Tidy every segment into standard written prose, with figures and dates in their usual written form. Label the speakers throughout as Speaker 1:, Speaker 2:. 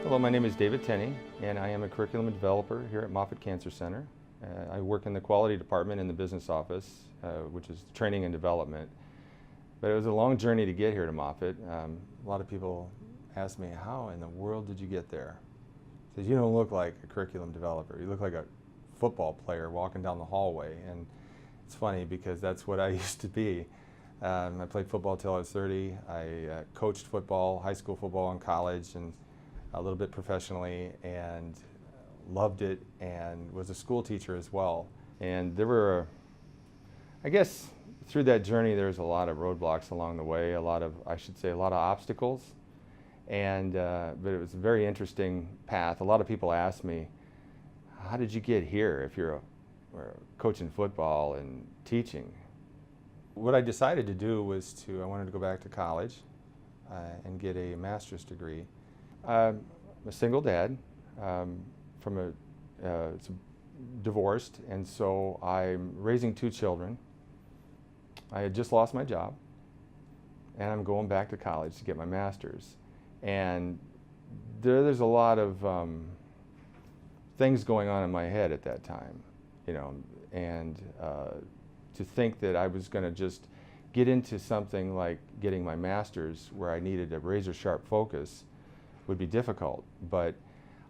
Speaker 1: Hello, my name is David Tenney, and I am a curriculum developer here at Moffitt Cancer Center. I work in the quality department in the business office, which is training and development. But it was a long journey to get here to Moffitt. A lot of people ask me, how in the world did you get there? I said, you don't look like a curriculum developer. You look like a football player walking down the hallway. And it's funny because that's what I used to be. I played football till I was 30. I coached football, high school football in college, and a little bit professionally, and loved it, and was a school teacher as well. And there were, I guess, through that journey there's a lot of roadblocks along the way, a lot of obstacles, and but it was a very interesting path. A lot of people ask me, how did you get here if you're coaching football and teaching? What I decided to do was I wanted to go back to college and get a master's degree. I'm a single dad, divorced, and so I'm raising 2 children. I had just lost my job, and I'm going back to college to get my master's. And there's a lot of things going on in my head at that time, you know, and to think that I was going to just get into something like getting my master's where I needed a razor-sharp focus would be difficult, but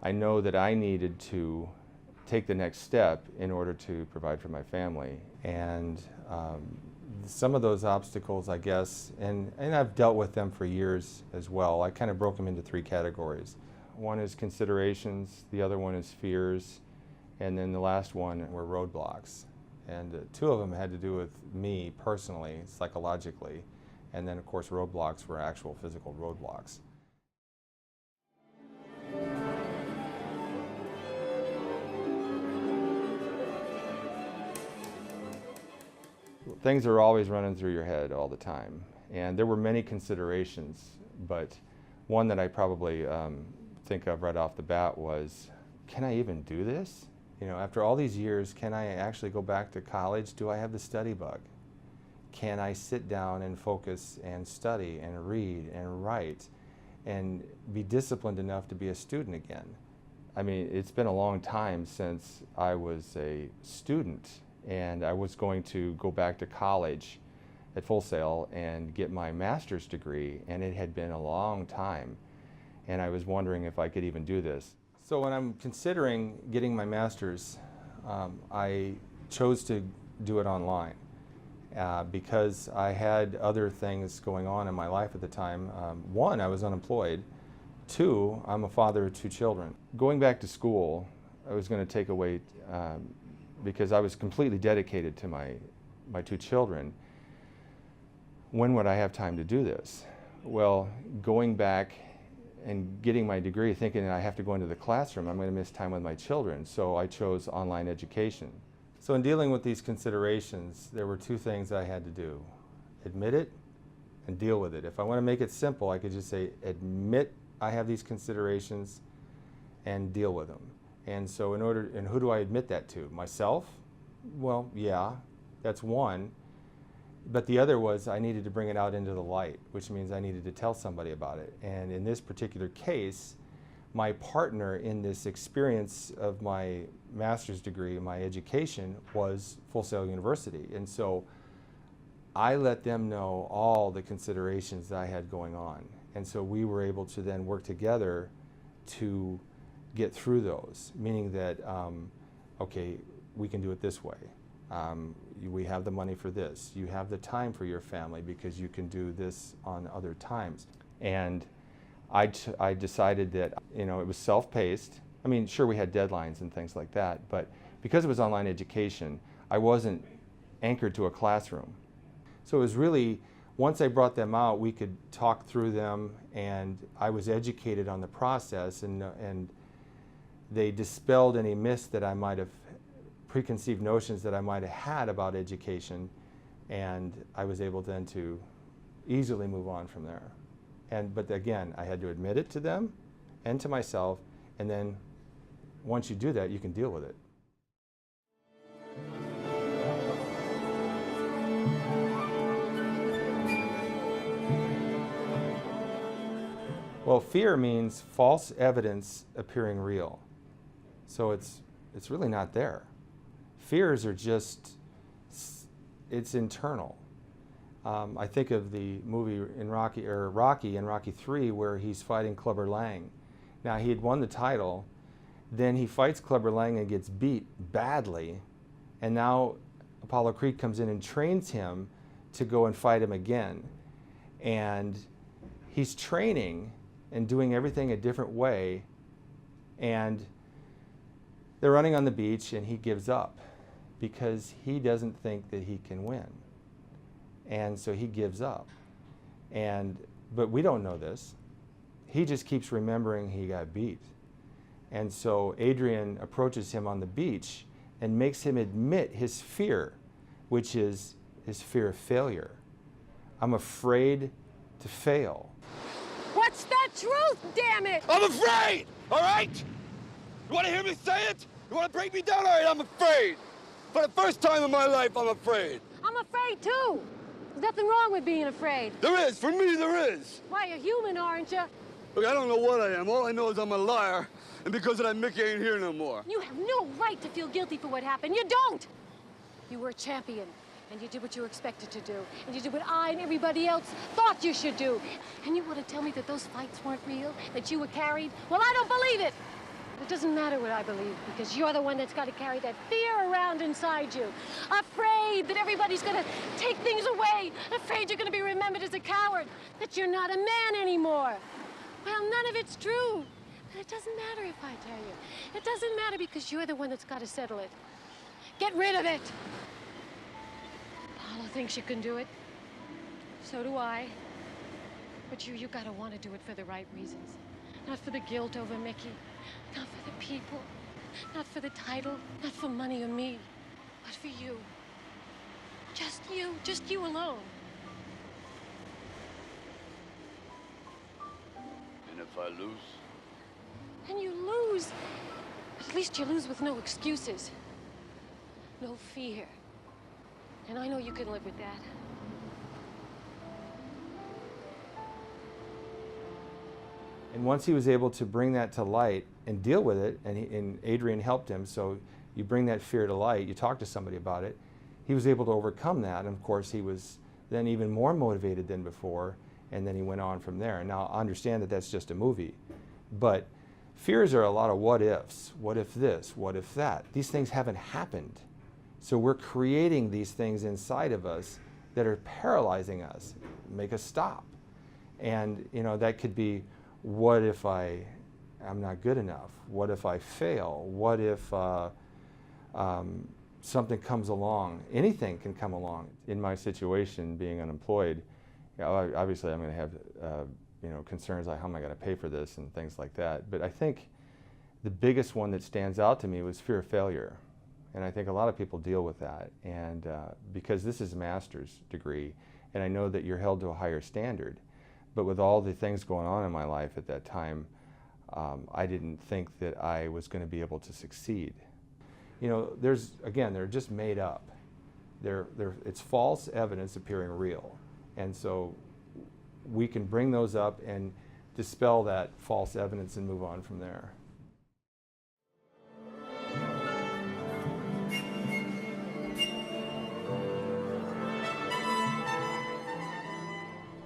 Speaker 1: I know that I needed to take the next step in order to provide for my family. And some of those obstacles, I guess, and I've dealt with them for years as well. I kind of broke them into 3 categories. One is considerations, the other one is fears, and then the last one were roadblocks. And 2 of them had to do with me personally, psychologically, and then of course roadblocks were actual physical roadblocks. Things are always running through your head all the time, and there were many considerations, but one that I probably think of right off the bat was, can I even do this? You know, after all these years, can I actually go back to college? Do I have the study bug? Can I sit down and focus and study and read and write and be disciplined enough to be a student again? I mean, it's been a long time since I was a student, and I was going to go back to college at Full Sail and get my master's degree, and it had been a long time, and I was wondering if I could even do this. So when I'm considering getting my master's, I chose to do it online because I had other things going on in my life at the time. 1, I was unemployed. 2, I'm a father of 2 children. Going back to school, I was going to take away because I was completely dedicated to my 2 children. When would I have time to do this? Well, going back and getting my degree, thinking that I have to go into the classroom, I'm going to miss time with my children, so I chose online education. So in dealing with these considerations, there were 2 things I had to do: admit it and deal with it. If I want to make it simple, I could just say, admit I have these considerations and deal with them. And so and who do I admit that to? Myself? Well, yeah, that's one. But the other was I needed to bring it out into the light, which means I needed to tell somebody about it. And in this particular case, my partner in this experience of my master's degree, my education, was Full Sail University. And so I let them know all the considerations that I had going on. And so we were able to then work together to get through those, meaning that, okay, we can do it this way. We have the money for this. You have the time for your family because you can do this on other times. And I decided that, you know, it was self-paced. I mean, sure, we had deadlines and things like that, but because it was online education, I wasn't anchored to a classroom. So it was really, once I brought them out, we could talk through them, and I was educated on the process, and they dispelled any myths that I might have, preconceived notions that I might have had about education, and I was able then to easily move on from there. But again, I had to admit it to them and to myself, and then once you do that, you can deal with it. Well, fear means false evidence appearing real. So it's really not there. Fears are just, it's internal. I think of the movie in Rocky in Rocky 3 where he's fighting Clubber Lang. Now he had won the title, then he fights Clubber Lang and gets beat badly, and now Apollo Creed comes in and trains him to go and fight him again. And he's training and doing everything a different way, and they're running on the beach and he gives up because he doesn't think that he can win. And so he gives up. But we don't know this. He just keeps remembering he got beat. And so Adrian approaches him on the beach and makes him admit his fear, which is his fear of failure. I'm afraid to fail.
Speaker 2: What's the truth, damn it?
Speaker 3: I'm afraid, all right? You want to hear me say it? You want to break me down? All right, I'm afraid. For the first time in my life, I'm afraid.
Speaker 2: I'm afraid, too. There's nothing wrong with being afraid.
Speaker 3: There is. For me, there is.
Speaker 2: Why, you're human, aren't you?
Speaker 3: Look, I don't know what I am. All I know is I'm a liar. And because of that, Mickey ain't here no more.
Speaker 2: You have no right to feel guilty for what happened. You don't. You were a champion, and you did what you were expected to do. And you did what I and everybody else thought you should do. And you want to tell me that those fights weren't real, that you were carried? Well, I don't believe it. It doesn't matter what I believe, because you're the one that's got to carry that fear around inside you. Afraid that everybody's going to take things away. Afraid you're going to be remembered as a coward. That you're not a man anymore. Well, none of it's true. But it doesn't matter if I tell you. It doesn't matter because you're the one that's got to settle it. Get rid of it. Paula thinks you can do it. So do I. But you got to want to do it for the right reasons. Not for the guilt over Mickey. Not for the people, not for the title, not for money or me, but for you. Just you alone.
Speaker 3: And if I lose?
Speaker 2: And you lose. But at least you lose with no excuses. No fear. And I know you can live with that.
Speaker 1: And once he was able to bring that to light and deal with it, and Adrian helped him, so you bring that fear to light, you talk to somebody about it, he was able to overcome that, and of course he was then even more motivated than before, and then he went on from there. And now I understand that that's just a movie, but fears are a lot of what ifs. What if this? What if that? These things haven't happened. So we're creating these things inside of us that are paralyzing us, make us stop. And you know, that could be, what if I'm not good enough? What if I fail? What if something comes along? Anything can come along. In my situation, being unemployed, you know, obviously I'm going to have you know, concerns like how am I going to pay for this and things like that. But I think the biggest one that stands out to me was fear of failure. And I think a lot of people deal with that. And because this is a master's degree, and I know that you're held to a higher standard. But with all the things going on in my life at that time, I didn't think that I was going to be able to succeed. You know, they're just made up. It's false evidence appearing real. And so we can bring those up and dispel that false evidence and move on from there.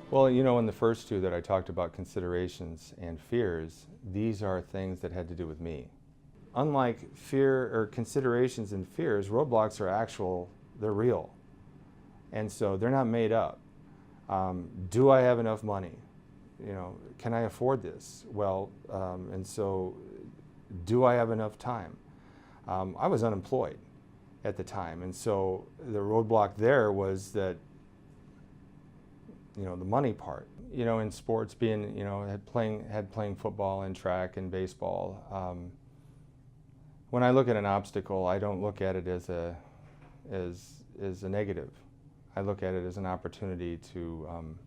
Speaker 1: Well, you know, in the first two that I talked about, considerations and fears, these are things that had to do with me. Unlike fear or considerations and fears, roadblocks are actual, they're real. And so they're not made up. Do I have enough money? You know, can I afford this? Well, and so do I have enough time? I was unemployed at the time, and so the roadblock there was that, you know, the money part. You know, in sports, being, you know, had playing football and track and baseball. When I look at an obstacle, I don't look at it as a negative. I look at it as an opportunity to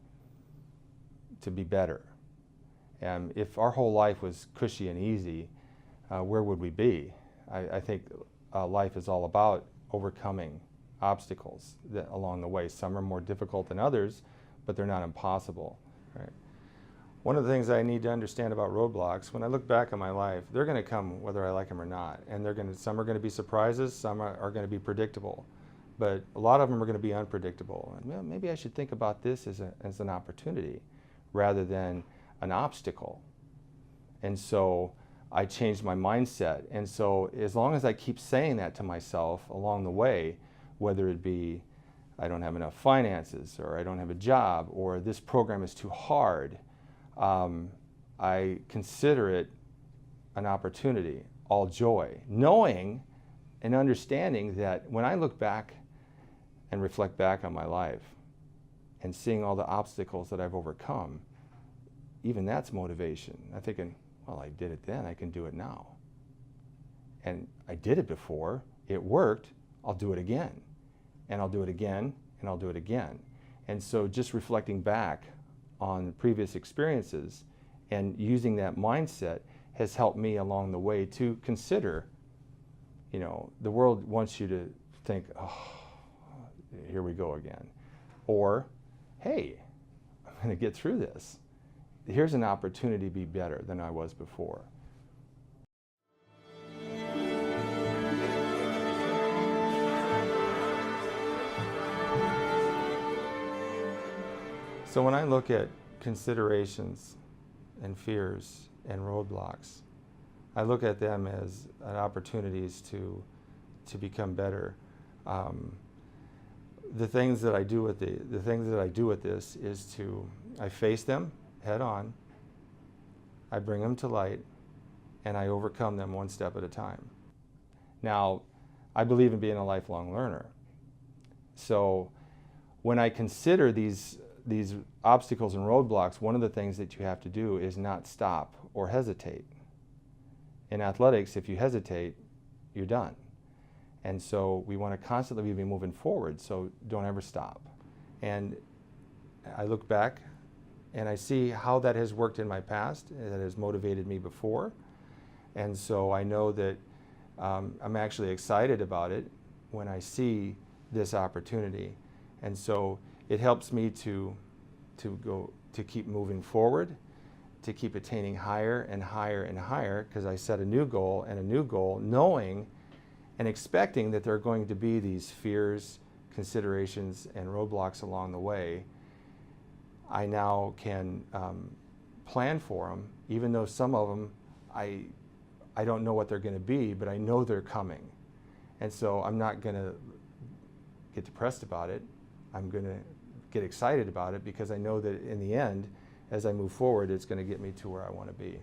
Speaker 1: be better. And if our whole life was cushy and easy, where would we be? I think life is all about overcoming obstacles along the way. Some are more difficult than others, but they're not impossible. Right? One of the things I need to understand about roadblocks, when I look back on my life, they're going to come whether I like them or not. And some are going to be surprises, some are going to be predictable. But a lot of them are going to be unpredictable. And, well, maybe I should think about this as an opportunity rather than an obstacle. And so I changed my mindset. And so as long as I keep saying that to myself along the way, whether it be I don't have enough finances, or I don't have a job, or this program is too hard, I consider it an opportunity, all joy, knowing and understanding that when I look back and reflect back on my life and seeing all the obstacles that I've overcome, even that's motivation. I'm thinking, well, I did it then, I can do it now. And I did it before, it worked, I'll do it again. And I'll do it again, and I'll do it again. And so just reflecting back on previous experiences and using that mindset has helped me along the way to consider, you know, the world wants you to think, oh, here we go again. Or, hey, I'm going to get through this. Here's an opportunity to be better than I was before. So when I look at considerations and fears and roadblocks, I look at them as opportunities to become better. The things that I do with this is I face them head on, I bring them to light, and I overcome them one step at a time. Now, I believe in being a lifelong learner. So when I consider these obstacles and roadblocks, one of the things that you have to do is not stop or hesitate. In athletics, if you hesitate, you're done. And so we want to constantly be moving forward, so don't ever stop. And I look back and I see how that has worked in my past, that has motivated me before. And so I know that I'm actually excited about it when I see this opportunity. And so it helps me to keep moving forward, to keep attaining higher and higher and higher, because I set a new goal and a new goal, knowing and expecting that there are going to be these fears, considerations, and roadblocks along the way. I now can plan for them, even though some of them I don't know what they're going to be, but I know they're coming. And so I'm not going to get depressed about it. I'm going to get excited about it because I know that in the end, as I move forward, it's going to get me to where I want to be.